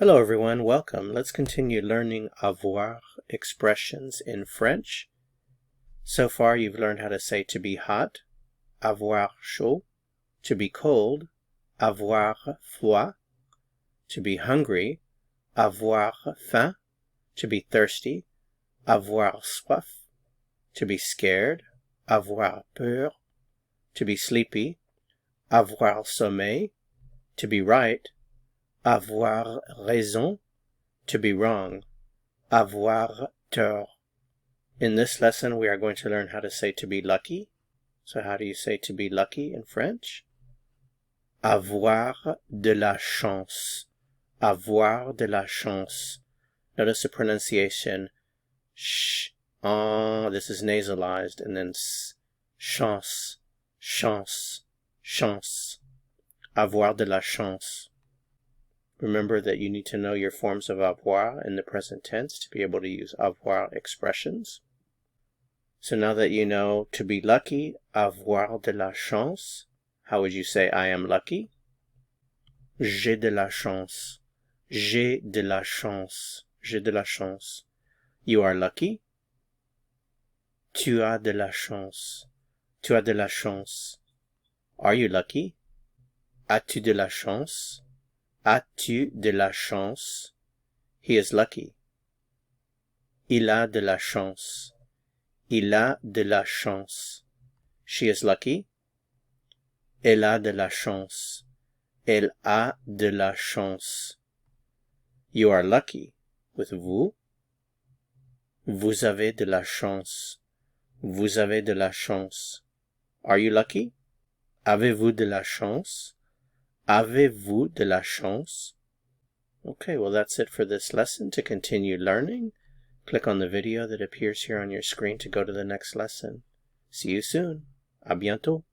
Hello everyone, welcome. Let's continue learning avoir expressions in French. So far you've learned how to say to be hot, avoir chaud, to be cold, avoir froid, to be hungry, avoir faim, to be thirsty, avoir soif, to be scared, avoir peur, to be sleepy, avoir sommeil, to be right, avoir raison, to be wrong, avoir tort. In this lesson, we are going to learn how to say to be lucky. So how do you say to be lucky in French? Avoir de la chance. Avoir de la chance. Notice the pronunciation. Sh. This is nasalized. And then s. Chance. Chance. Chance. Avoir de la chance. Remember that you need to know your forms of avoir in the present tense to be able to use avoir expressions. So now that you know to be lucky, avoir de la chance, how would you say I am lucky? J'ai de la chance. J'ai de la chance. J'ai de la chance. You are lucky? Tu as de la chance. Tu as de la chance. Are you lucky? As-tu de la chance? As-tu de la chance? He is lucky. Il a de la chance. Il a de la chance. She is lucky. Elle a de la chance. Elle a de la chance. You are lucky with vous. Vous avez de la chance. Vous avez de la chance. Are you lucky? Avez-vous de la chance? Avez-vous de la chance? Okay, well that's it for this lesson. To continue learning, click on the video that appears here on your screen to go to the next lesson. See you soon. À bientôt.